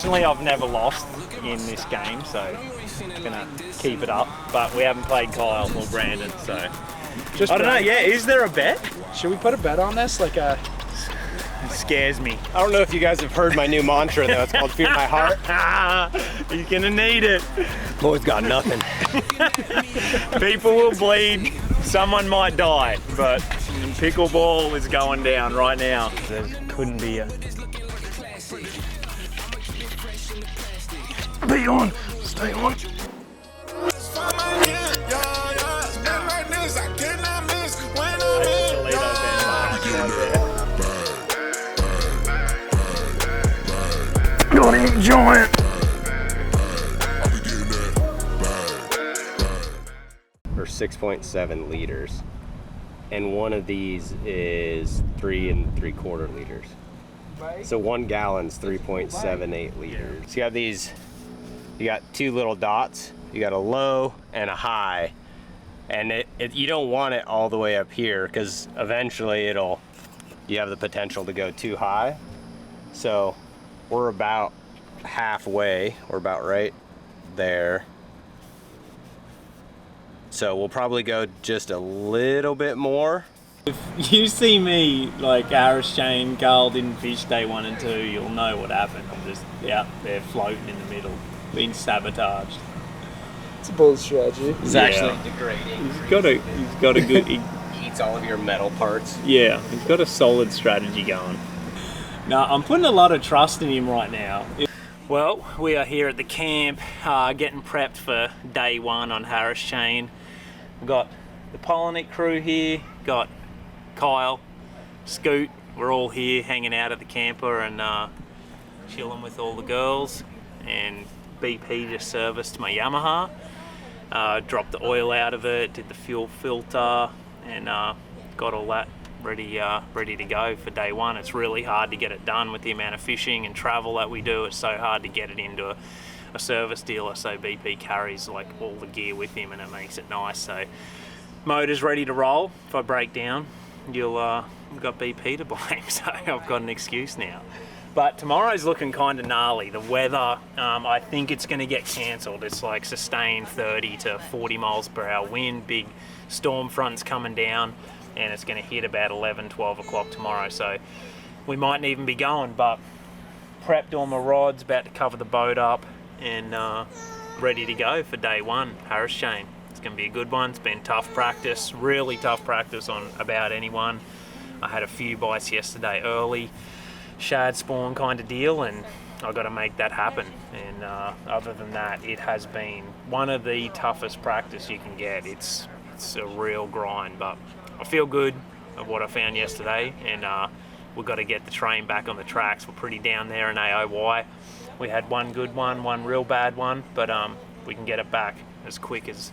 Personally, I've never lost in this game, so I'm gonna keep it up. But we haven't played Kyle or Brandon, so I don't know. Yeah, is there a bet? Should we put a bet on this? Like a... It scares me. I don't know if you guys have heard my new mantra though. It's called Fear My Heart. You're gonna need it. Boy's got nothing. People will bleed. Someone might die, but pickleball is going down right now. There couldn't be a... Be on. Stay on. Got him, giant. For 6.7 liters, and one of these is 3 3/4 liters. So 1 gallon's 3.78 liters. So you have these. You got 2 little dots. You got a low and a high, and you don't want it all the way up here because eventually you have the potential to go too high. So we're about halfway. We're about right there. So we'll probably go just a little bit more. If you see me like Harris Chain, Carl didn't fish day 1 and 2, you'll know what happened. I'm just out there floating in the middle, being sabotaged. It's a bold strategy. He's actually degrading. He's got a good... He eats all of your metal parts. Yeah, he's got a solid strategy going. No, I'm putting a lot of trust in him right now. Well, we are here at the camp, getting prepped for day 1 on Harris Chain. We've got the Polonic crew here, got Kyle, Scoot. We're all here hanging out at the camper and chilling with all the girls. And BP just serviced my Yamaha. Dropped the oil out of it, did the fuel filter, and got all that ready to go for day 1. It's really hard to get it done with the amount of fishing and travel that we do. It's so hard to get it into a service dealer, so BP carries like all the gear with him and it makes it nice. So motor's ready to roll. If I break down, you've got BP to blame, so I've got an excuse now. But tomorrow's looking kind of gnarly. The weather, I think it's going to get cancelled. It's like sustained 30 to 40 miles per hour wind, big storm fronts coming down, and it's going to hit about 11, 12 o'clock tomorrow. So we mightn't even be going, but prepped all my rods, about to cover the boat up, and ready to go for day 1, Harris Chain. It's going to be a good one. It's been tough practice, really tough practice on about anyone. I had a few bites yesterday early, shad spawn kind of deal, and I've got to make that happen. And other than that, it has been one of the toughest practice you can get. It's a real grind, but I feel good of what I found yesterday, and we've got to get the train back on the tracks. We're pretty down there in AOY. We had one good one real bad one, but we can get it back as quick as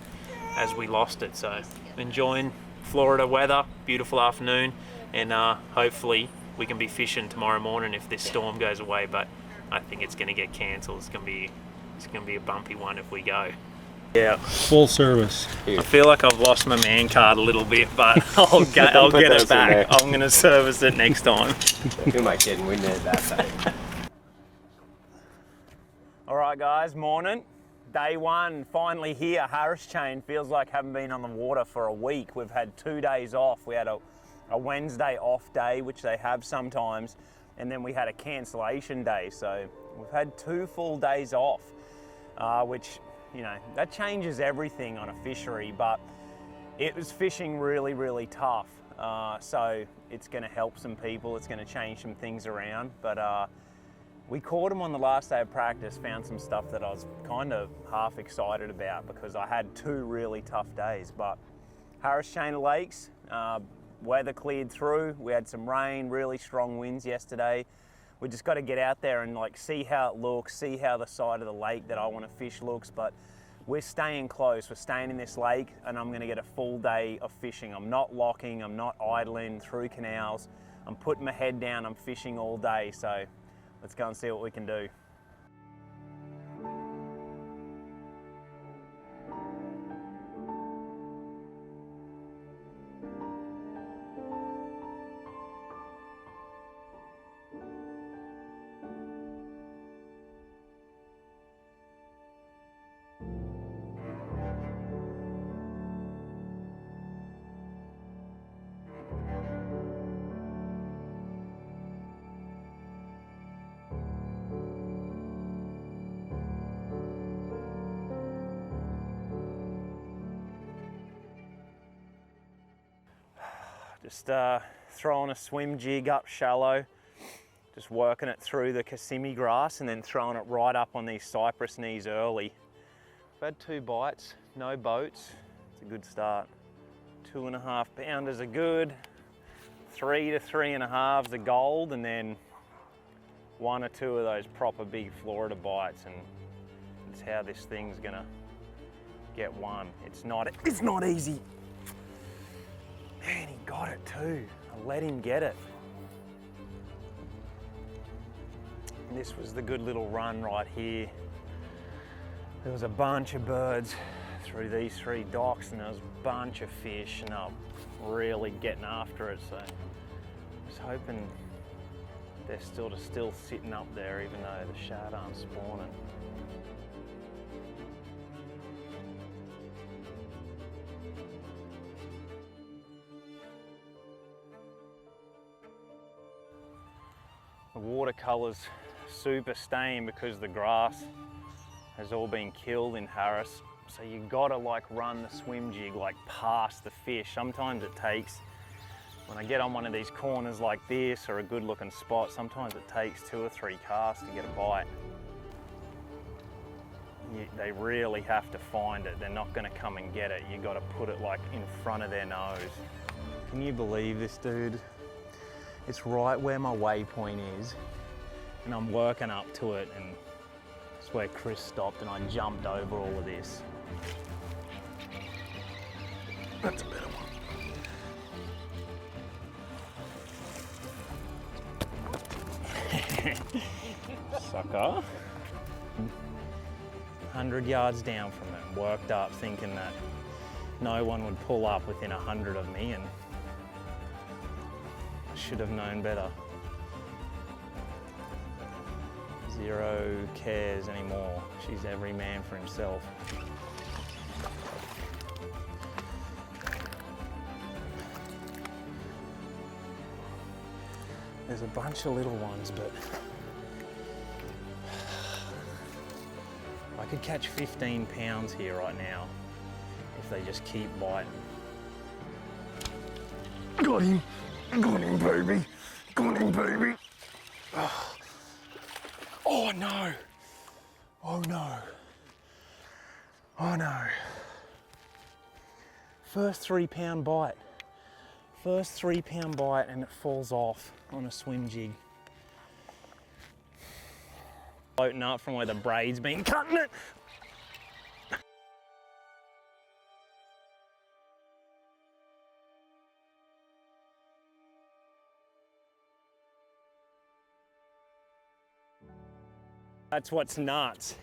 we lost it. So enjoying Florida weather, beautiful afternoon, and hopefully we can be fishing tomorrow morning if this storm goes away, but I think it's going to get cancelled. It's going to be a bumpy one if we go. Yeah, full service. I feel like I've lost my man card a little bit, but I'll get it back. I'm going to service it next time. Who am I kidding? We did it that time. All right, guys, morning. Day 1, finally here. Harris Chain. Feels like haven't been on the water for a week. We've had 2 days off. We had a Wednesday off day, which they have sometimes, and then we had a cancellation day. So we've had 2 full days off, which, you know, that changes everything on a fishery, but it was fishing really, really tough. So it's going to help some people. It's going to change some things around, but we caught them on the last day of practice, found some stuff that I was kind of half excited about because I had 2 really tough days. But Harris Chain Lakes, weather cleared through. We had some rain, really strong winds yesterday. We just got to get out there and like see how it looks, see how the side of the lake that I want to fish looks. But we're staying close. We're staying in this lake, and I'm going to get a full day of fishing. I'm not locking, I'm not idling through canals. I'm putting my head down, I'm fishing all day. So let's go and see what we can do. Just throwing a swim jig up shallow, just working it through the Kissimmee grass and then throwing it right up on these cypress knees early. I've had 2 bites, no boats. It's a good start. 2.5 pounders are good. 3 to 3.5's are gold, and then 1 or 2 of those proper big Florida bites, and it's how this thing's gonna get one. It's not easy. Man, he got it too. I let him get it. And this was the good little run right here. There was a bunch of birds through these 3 docks, and there was a bunch of fish, and I'm really getting after it. So I was hoping they're still sitting up there, even though the shad aren't spawning. The watercolour's super stained because the grass has all been killed in Harris. So you gotta like run the swim jig like past the fish. Sometimes it takes, when I get on one of these corners like this or a good looking spot, sometimes it takes 2 or 3 casts to get a bite. They really have to find it. They're not gonna come and get it. You gotta put it like in front of their nose. Can you believe this, dude? It's right where my waypoint is, and I'm working up to it, and it's where Chris stopped, and I jumped over all of this. That's a better one. Sucker. 100 yards down from it, worked up thinking that no one would pull up within 100 of me, and I should have known better. 0 cares anymore. She's every man for himself. There's a bunch of little ones, but I could catch 15 pounds here right now if they just keep biting. Got him! Got him, baby! Got him, baby! Oh no! Oh no! Oh no! First 3 pound bite. First 3 pound bite, and it falls off on a swim jig. Floating up from where the braid's been cutting it. That's what's nuts.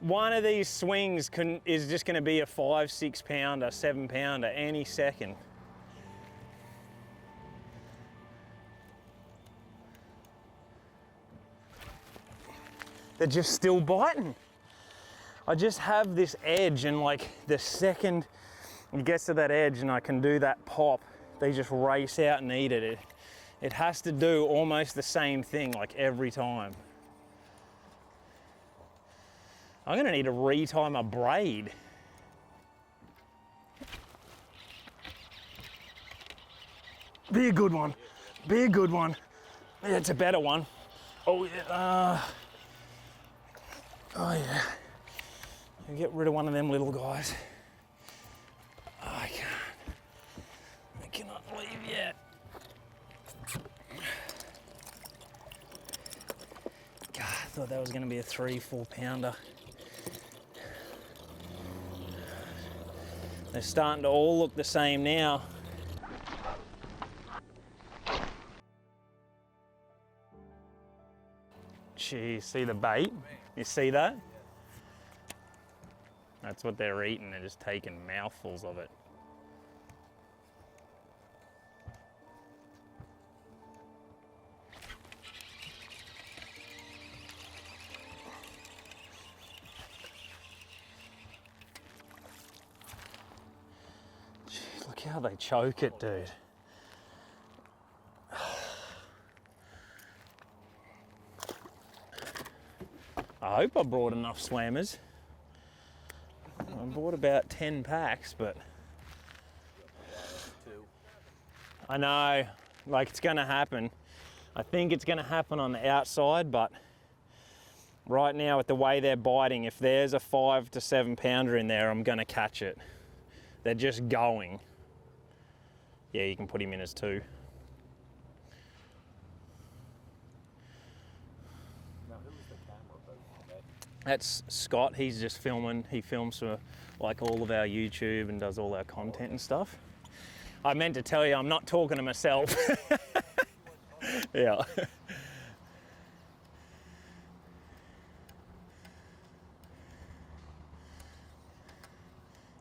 One of these swings is just going to be a 5, 6 pounder, 7 pounder any second. They're just still biting. I just have this edge, and like the second it gets to that edge and I can do that pop, they just race out and eat it. It has to do almost the same thing like every time. I'm gonna need to retie my braid. Be a good one. Be a good one. Yeah, it's a better one. Oh yeah. Oh yeah. Get rid of one of them little guys. Oh, I can't. I cannot leave yet. God, I thought that was gonna be a 3, 4 pounder. They're starting to all look the same now. Gee, see the bait? You see that? That's what they're eating. They're just taking mouthfuls of it. Gee, look how they choke it, dude. I hope I brought enough slammers. I bought about 10 packs, but I know, like it's gonna happen. I think it's gonna happen on the outside, but right now with the way they're biting, if there's a 5 to 7 pounder in there, I'm gonna catch it. They're just going. Yeah, you can put him in as 2. That's Scott. He's just filming. He films for like all of our YouTube and does all our content and stuff. I meant to tell you, I'm not talking to myself. Yeah.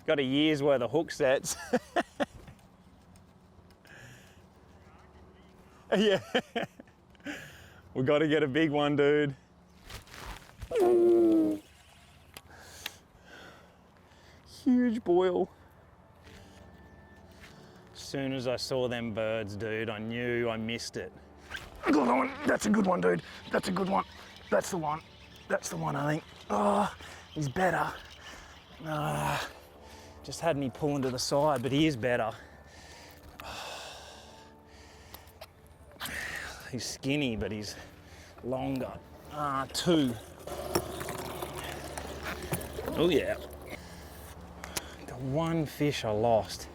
Got a year's worth of hook sets. Yeah. We got to get a big one, dude. Huge boil. As soon as I saw them birds, dude, I knew I missed it. Good one. That's a good one, dude. That's a good one. That's the one. That's the one, I think. Oh, he's better. Just had me pulling to the side, but he is better. He's skinny, but he's longer. 2. Oh yeah. The one fish I lost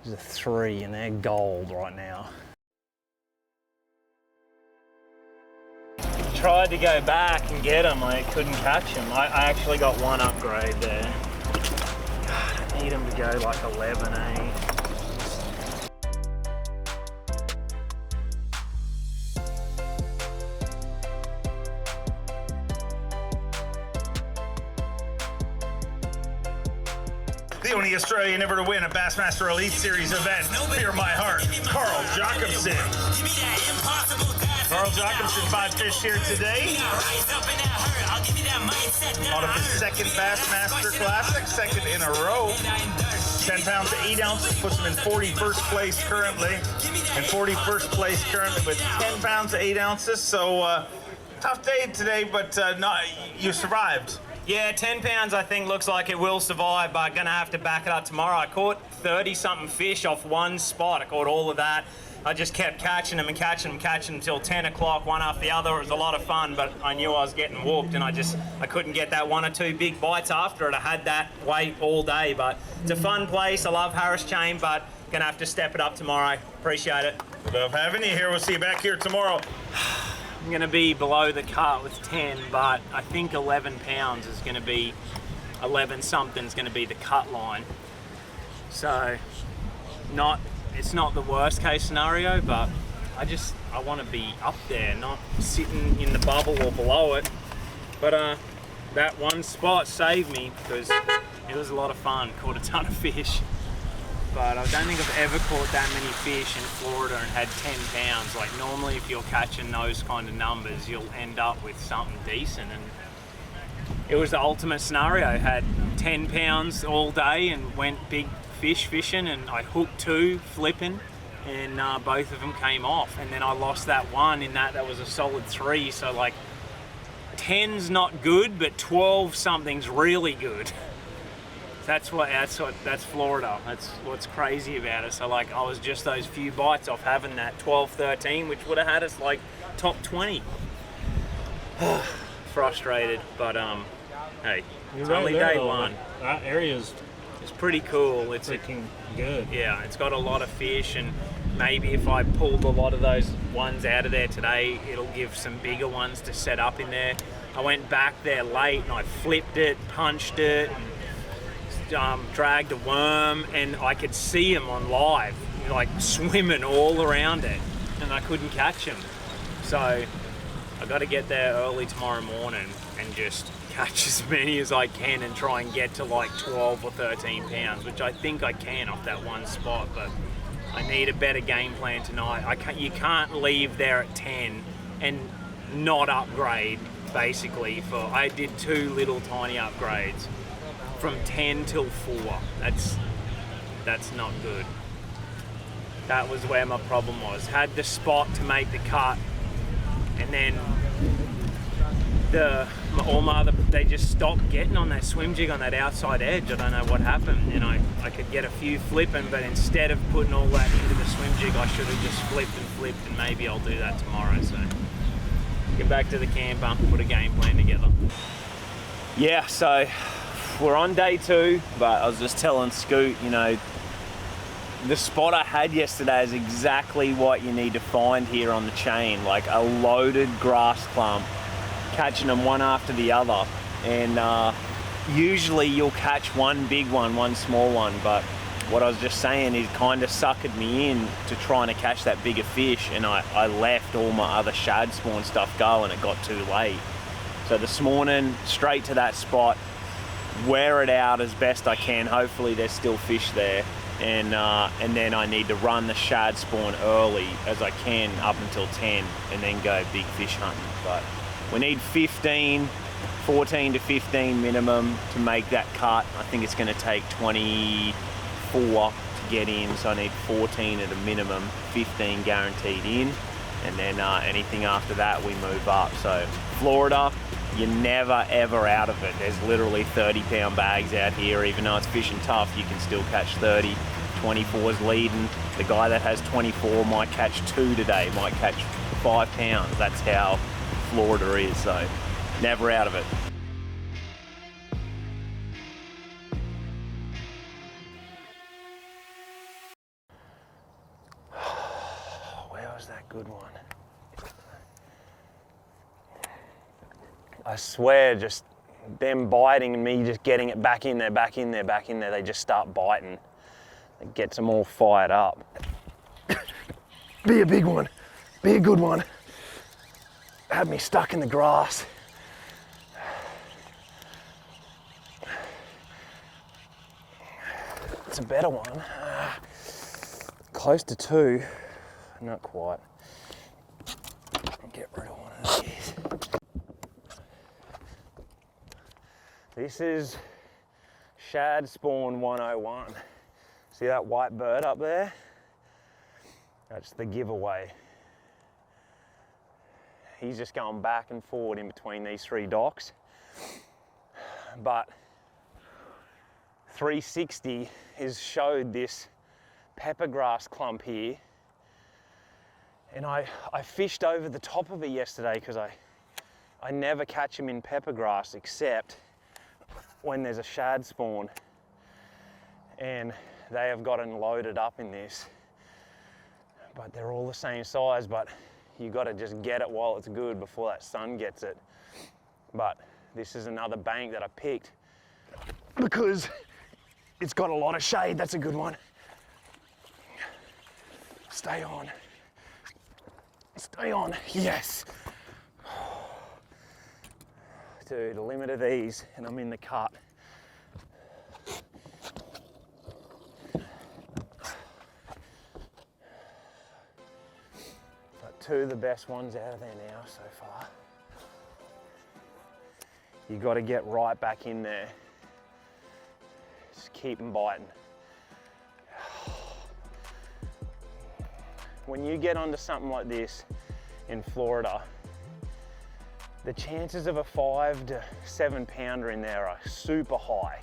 was a 3, and they're gold right now. Tried to go back and get him, I couldn't catch him. I actually got 1 upgrade there. God, I need him to go like 11, eh? The only Australian ever to win a Bassmaster Elite Series event. Fear my heart, Carl Jacobson. Carl Jacobson 5 fish here today. Out of his second Bassmaster Classic, second in a row. 10 pounds to 8 ounces puts him in 41st place currently. In 41st place currently with 10 pounds to 8 ounces. So tough day today, but you survived. Yeah, 10 pounds I think looks like it will survive, but gonna have to back it up tomorrow. I caught 30-something fish off one spot. I caught all of that. I just kept catching them and catching them until 10 o'clock, one after the other. It was a lot of fun, but I knew I was getting whooped, and I couldn't get that 1 or 2 big bites after it. I had that weight all day, but it's a fun place. I love Harris Chain, but gonna have to step it up tomorrow. Appreciate it. Love having you here. We'll see you back here tomorrow. I'm gonna be below the cut with 10, but I think 11 pounds is gonna be, 11 something's gonna be the cut line. So, it's not the worst case scenario, but I wanna be up there, not sitting in the bubble or below it. But that one spot saved me because it was a lot of fun, caught a ton of fish. But I don't think I've ever caught that many fish in Florida and had 10 pounds. Like normally if you're catching those kind of numbers, you'll end up with something decent. And it was the ultimate scenario. Had 10 pounds all day and went big fish fishing, and I hooked 2 flipping, and both of them came off. And then I lost that one in that was a solid 3. So like 10's not good, but 12 something's really good. That's Florida. That's what's crazy about it. So like I was just those few bites off having that 12, 13, which would have had us like top 20. Frustrated, but hey, it's only day one. That area's It's pretty cool. It's freaking good. Yeah, it's got a lot of fish, and maybe if I pulled a lot of those ones out of there today, it'll give some bigger ones to set up in there. I went back there late and I flipped it, punched it, and dragged a worm, and I could see him on live, like swimming all around it, and I couldn't catch him. So I got to get there early tomorrow morning and just catch as many as I can and try and get to like 12 or 13 pounds, which I think I can off that one spot, but I need a better game plan tonight. You can't leave there at 10 and not upgrade, basically. I did 2 little tiny upgrades from 10 till 4. That's not good. That was where my problem was. Had the spot to make the cut, and then all my other, they just stopped getting on that swim jig on that outside edge. I don't know what happened. You know, I could get a few flipping, but instead of putting all that into the swim jig, I should have just flipped, and maybe I'll do that tomorrow. So get back to the camp, put a game plan together. Yeah, so we're on day 2, but I was just telling Scoot, you know, the spot I had yesterday is exactly what you need to find here on the chain, like a loaded grass clump, catching them one after the other. And usually you'll catch one big one, one small one, but what I was just saying is kind of suckered me in to trying to catch that bigger fish, and I left all my other shad spawn stuff go and it got too late. So this morning, straight to that spot, wear it out as best I can. Hopefully there's still fish there. And then I need to run the shad spawn early as I can up until 10 and then go big fish hunting. But we need 14 to 15 minimum to make that cut. I think it's going to take 24 to get in, so I need 14 at a minimum, 15 guaranteed in, and then anything after that we move up. So Florida, you're never ever out of it. There's literally 30-pound bags out here. Even though it's fishing tough, you can still catch 30. 24's leading. The guy that has 24 might catch 2 today, might catch 5 pounds. That's how Florida is, so never out of it. Where was that good one? I swear, just them biting and me just getting it back in there, they just start biting. It gets them all fired up. Be a big one, be a good one. Had me stuck in the grass. It's a better one. Close to 2, not quite. Get rid of one of these. This is shad spawn 101. See that white bird up there? That's the giveaway. He's just going back and forward in between these 3 docks. But 360 has showed this peppergrass clump here. And I fished over the top of it yesterday because I never catch them in peppergrass except when there's a shad spawn. And they have gotten loaded up in this. But they're all the same size, but you got to just get it while it's good before that sun gets it. But this is another bank that I picked because it's got a lot of shade. That's a good one. Stay on. Stay on. Yes. Dude, a limit of these and I'm in the cut. Got 2 of the best ones out of there now so far. You got to get right back in there. Just keep them biting. When you get onto something like this in Florida, the chances of a 5 to 7 pounder in there are super high.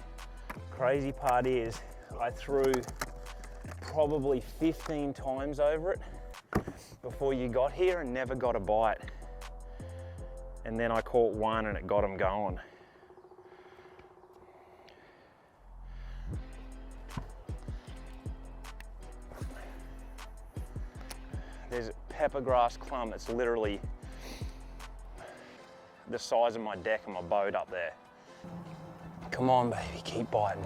Crazy part is I threw probably 15 times over it before you got here and never got a bite. And then I caught one and it got them going. There's a peppergrass clump that's literally the size of my deck and my boat up there. Come on, baby, keep biting.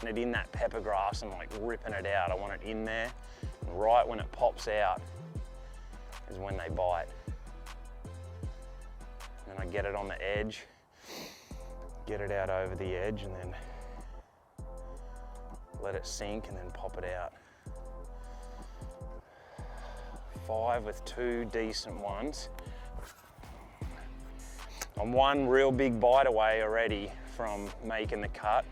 And it in that peppergrass and like ripping it out. I want it in there, and right when it pops out is when they bite. And then I get it on the edge, get it out over the edge, and then let it sink and then pop it out. 5 with 2 decent ones. I'm 1 real big bite away already from making the cut,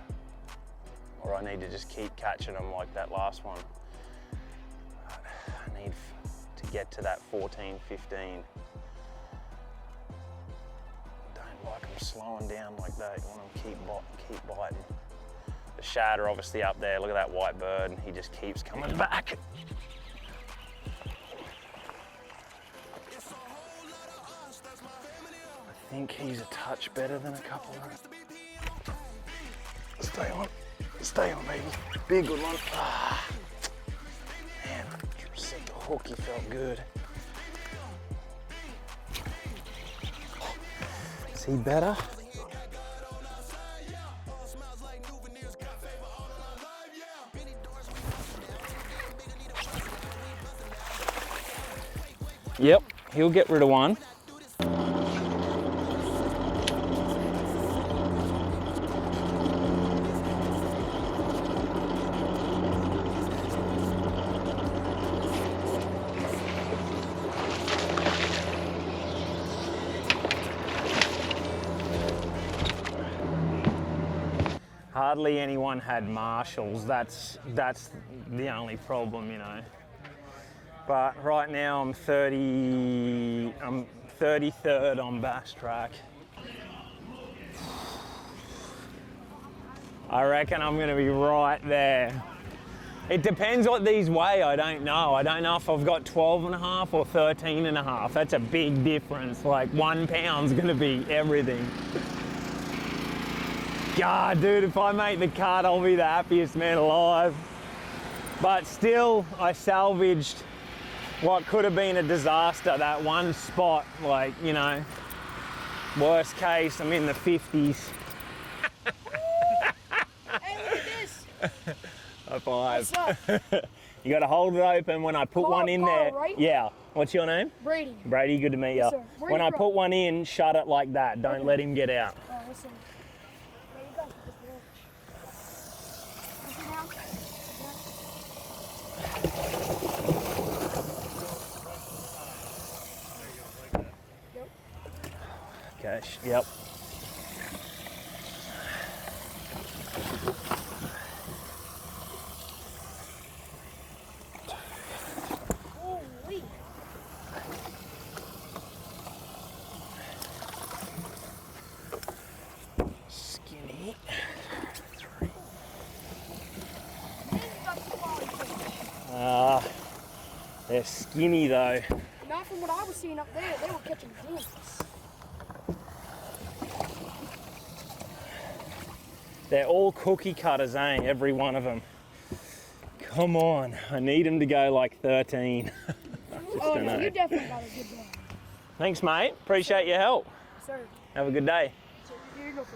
or I need to just keep catching them like that last one. I need to get to that 14, 15. like them slowing down like that. You want them to keep biting. The shad are obviously up there. Look at that white bird. He just keeps coming back. I think he's a touch better than a couple of them. Stay on, baby. Big good one. Ah, man, set the hook. He felt good. Is he better? Yep, he'll get rid of one. Hardly anyone had marshals. That's the only problem, you know. But right now I'm 33rd on bass track. I reckon I'm gonna be right there. It depends what these weigh, I don't know. I don't know if I've got 12.5 or 13.5. That's a big difference. Like 1 pound's gonna be everything. God, dude, if I make the cut, I'll be the happiest man alive. But still, I salvaged what could have been a disaster, that one spot. Like, you know, worst case, I'm in the 50s. Hey, look at this. High five. What's up? You gotta hold it open when I put one in Carl, there. right? Yeah. What's your name? Brady. Brady, good to meet you. Yes, sir. Where When you I from? put one in, shut it like that. Don't Okay. let him get out. Oh, listen. There you go. Just look. Okay, yep. Holy. Skinny. They're skinny though. Not from what I was seeing up there. They were catching dinks. They're all cookie cutters, eh? Every one of them. Come on, I need them to go like 13. Oh, no, you definitely got a good one. Thanks, mate. Appreciate your help. Sir. Have a good day. So, here you go, coach.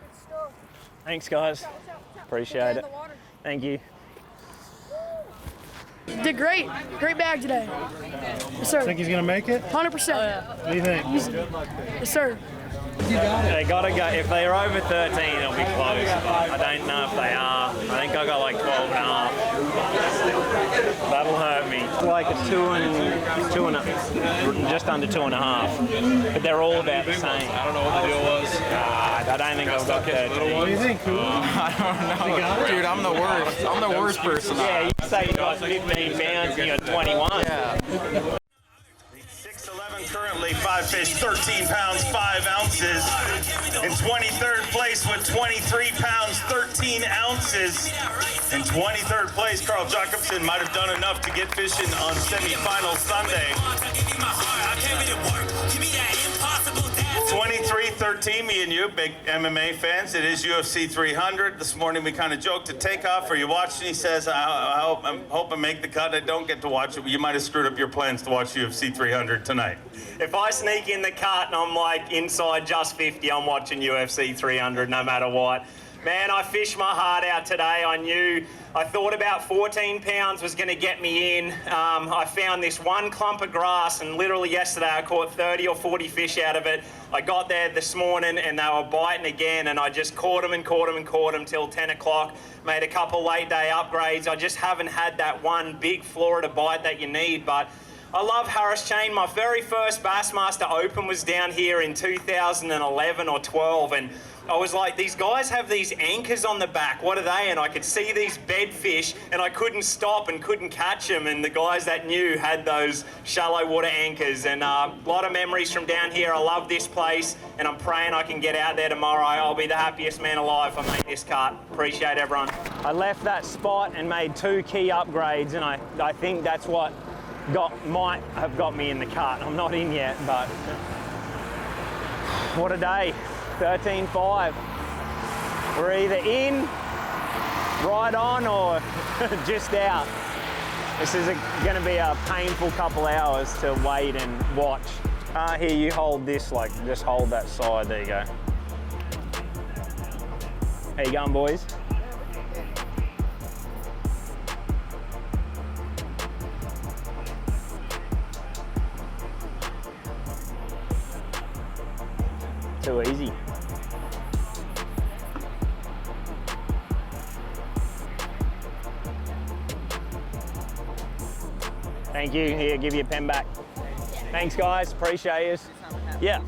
Good stuff. Thanks, guys. What's up? Appreciate it. In the water. Thank you. Did great. Great bag today. Yes, sir. Think he's gonna make it? 100%. What do you think? Yes, sir. They gotta go. If they're over 13, it'll be close. But I don't know if they are. I think I got like 12.5. That'll hurt me. Like a just under 2.5. But they're all about the same. I don't know what the deal was. I don't think I've got 13. What do you think? I don't know. Dude, I'm the worst. I'm the worst person. Yeah, you say you got 15 pounds and you got 21. Yeah. 6'11" currently, 5 fish, 13 pounds, 5 ounces. In 23rd place with 23 pounds, 13 ounces. In 23rd place, Carl Jacobson might have done enough to get fishing on Semifinal Sunday. 23-13, me and you, big MMA fans. It is UFC 300. This morning we kind of joked to Takeoff. Are you watching? He says, I hope I make the cut. I don't get to watch it. You might have screwed up your plans to watch UFC 300 tonight. If I sneak in the cut and I'm like inside just 50, I'm watching UFC 300 no matter what. Man, I fished my heart out today. I thought about 14 pounds was going to get me in. I found this one clump of grass, and literally yesterday I caught 30 or 40 fish out of it. I got there this morning and they were biting again, and I just caught them till 10 o'clock. Made a couple late day upgrades. I just haven't had that one big Florida bite that you need, but I love Harris Chain. My very first Bassmaster Open was down here in 2011 or 12, and I was like, these guys have these anchors on the back, what are they? And I could see these bedfish and I couldn't stop and couldn't catch them, and the guys that knew had those shallow water anchors, and a lot of memories from down here. I love this place and I'm praying I can get out there tomorrow. I'll be the happiest man alive if I make this cut. Appreciate everyone. I left that spot and made 2 key upgrades, and I think that's what might have got me in the cut. I'm not in yet, but what a day. 13.5. We're either in, right on, or just out. This is going to be a painful couple hours to wait and watch. Here, you hold this, like, just hold that side. There you go. How you going, boys? Too easy. Thank you. Here, give you a pen back. Thanks, guys. Appreciate you. Yeah.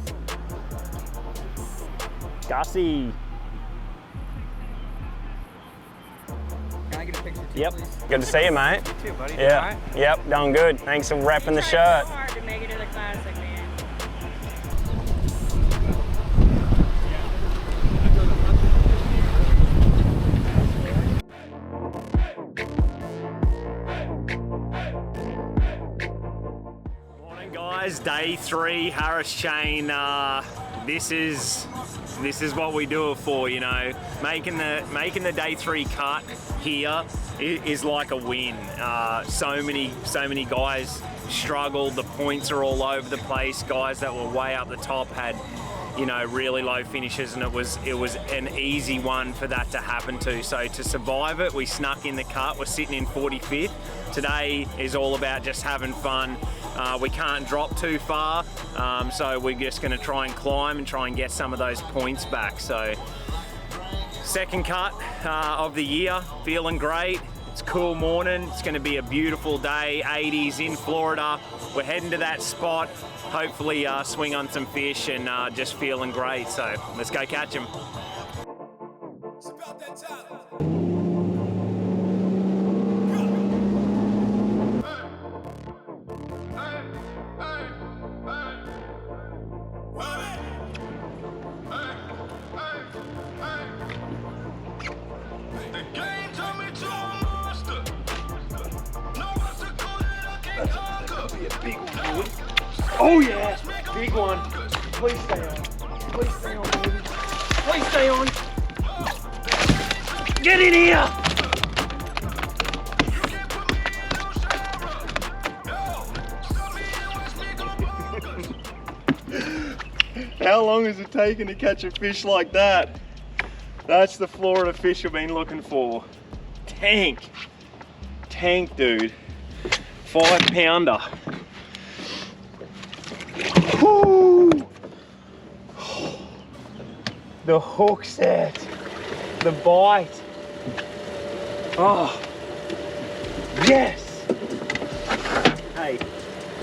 Gussie. Can I get a picture too, Yep. please? Good to see you, mate. You too, buddy. Yeah. Right. Yep. Doing good. Thanks for repping the shirt. So hard to make it to the classic, man. Morning, guys. Day 3, Harris Chain. This is what we do it for, you know. Making the day 3 cut here is like a win. So many guys struggled. The points are all over the place. Guys that were way up the top had, you know, really low finishes, and it was an easy one for that to happen to. So to survive it, we snuck in the cut. We're sitting in 45th. Today is all about just having fun. We can't drop too far, so we're just going to try and climb and try and get some of those points back. So second cut of the year, feeling great. It's a cool morning. It's going to be a beautiful day, 80s in Florida. We're heading to that spot, hopefully swing on some fish, and just feeling great. So let's go catch them. It's about that time. Oh yeah, big one. Please stay on. Please stay on, baby. Please stay on. Get in here. How long is it taking to catch a fish like that? That's the Florida fish I've been looking for. Tank, dude. 5 pounder. Woo. The hook set, the bite. Oh, yes. Hey,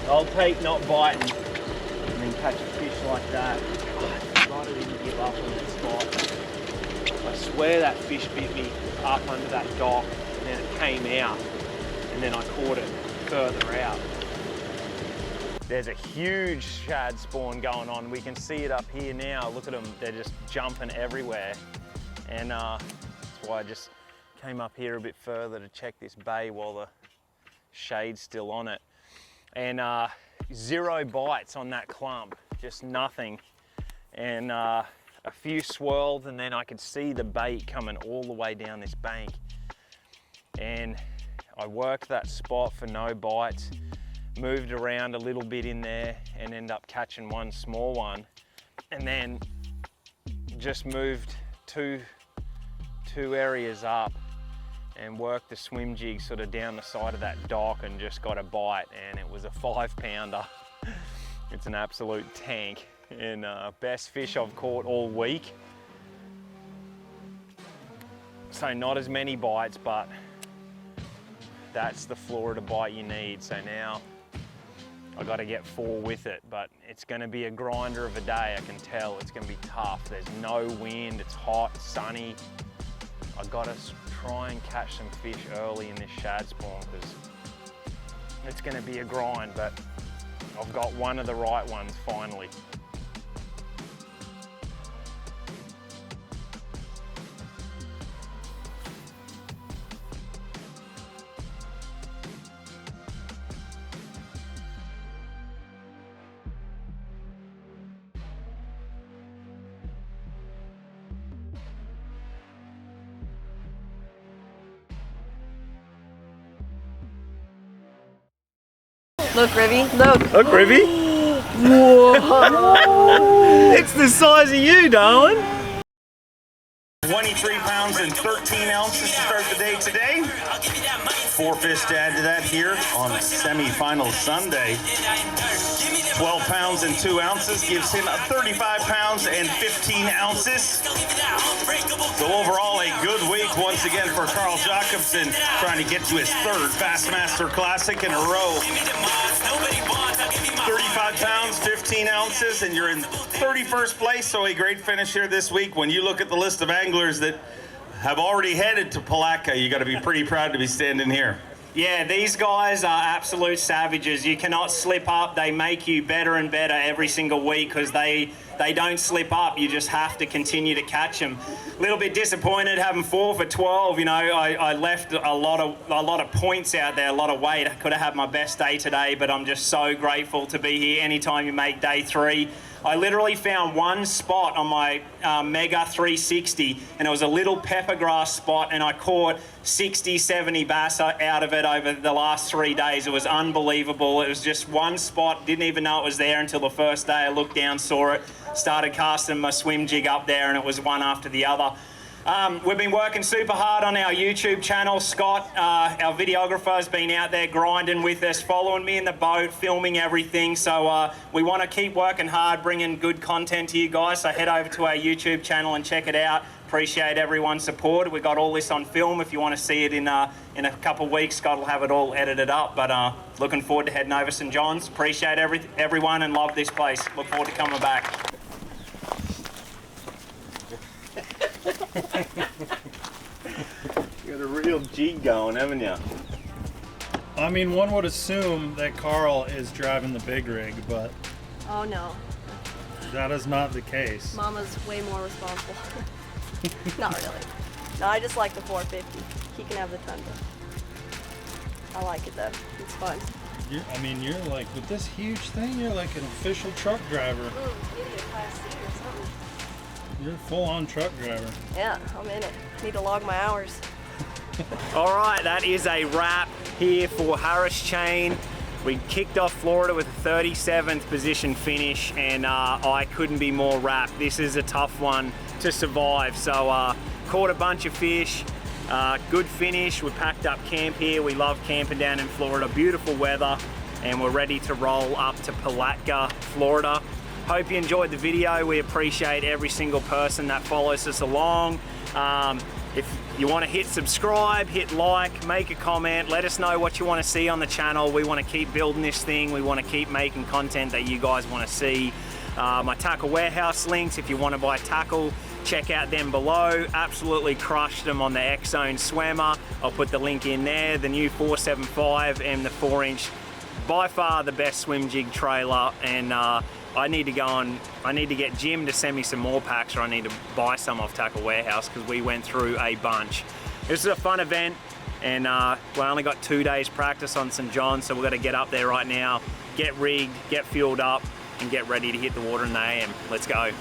I'll take not biting and then catch a fish like that. I didn't give up on that spot. I swear that fish bit me up under that dock, and then it came out, and then I caught it further out. There's a huge shad spawn going on. We can see it up here now. Look at them, they're just jumping everywhere. And that's why I just came up here a bit further to check this bay while the shade's still on it. And 0 bites on that clump, just nothing. And a few swirls, and then I could see the bait coming all the way down this bank. And I worked that spot for no bites. Moved around a little bit in there and end up catching one small one, and then just moved two areas up and worked the swim jig sort of down the side of that dock and just got a bite, and it was a 5 pounder. It's an absolute tank, and best fish I've caught all week. So not as many bites, but that's the Florida bite you need. So now I got to get 4 with it, but it's going to be a grinder of a day. I can tell it's going to be tough. There's no wind, it's hot, sunny. I got to try and catch some fish early in this shad spawn because it's going to be a grind, but I've got one of the right ones finally. Look, Rivy, look. Look, Rivy. Whoa. It's the size of you, darling. 23 pounds and 13 ounces to start the day today. 4 fish to add to that here on Semifinal Sunday. 12 pounds and 2 ounces gives him 35 pounds and 15 ounces. So overall, a good week once again for Carl Jacobson, trying to get to his 3rd Bassmaster Classic in a row. 35 pounds, 15 ounces, and you're in 31st place, so a great finish here this week. When you look at the list of anglers that have already headed to Palatka, you got to be pretty proud to be standing here. Yeah, these guys are absolute savages. You cannot slip up. They make you better and better every single week because they don't slip up. You just have to continue to catch them. A little bit disappointed having 4 for 12. You know, I left a lot of points out there, a lot of weight. I could have had my best day today, but I'm just so grateful to be here. Anytime you make day 3. I literally found one spot on my Mega 360, and it was a little pepper grass spot, and I caught 60, 70 bass out of it over the last 3 days. It was unbelievable. It was just one spot, didn't even know it was there until the first day. I looked down, saw it, started casting my swim jig up there, and it was one after the other. We've been working super hard on our YouTube channel. Scott, our videographer, has been out there grinding with us, following me in the boat, filming everything. So we want to keep working hard, bringing good content to you guys. So head over to our YouTube channel and check it out. Appreciate everyone's support. We got all this on film. If you want to see it in a couple of weeks, Scott will have it all edited up. But looking forward to heading over St. John's. Appreciate everyone and love this place. Look forward to coming back. You got a real jig going, haven't you? I mean, one would assume that Carl is driving the big rig, but Oh no, that is not the case. Mama's way more responsible. Not really. No, I just like the 450. He can have the Tundra. I like it though. It's fun. You're like, with this huge thing, you're like an official truck driver. Maybe a Class C or something. You're a full-on truck driver. Yeah, I'm in it. Need to log my hours. All right, that is a wrap here for Harris Chain. We kicked off Florida with a 37th position finish, and I couldn't be more wrapped. This is a tough one to survive. So caught a bunch of fish, good finish. We packed up camp here. We love camping down in Florida. Beautiful weather, and we're ready to roll up to Palatka, Florida. Hope you enjoyed the video. We appreciate every single person that follows us along. If you want to hit subscribe, hit like, make a comment, let us know what you want to see on the channel. We want to keep building this thing. We want to keep making content that you guys want to see. My tackle warehouse links, if you want to buy tackle, check out them below. Absolutely crushed them on the X-Zone Swammer. I'll put the link in there. The new 475 and the 4-inch, by far the best swim jig trailer. And I need to get Jim to send me some more packs, or I need to buy some off Tackle Warehouse because we went through a bunch. This is a fun event, and we only got 2 days practice on St. John's, so we've got to get up there right now, get rigged, get fueled up, and get ready to hit the water in the AM. Let's go.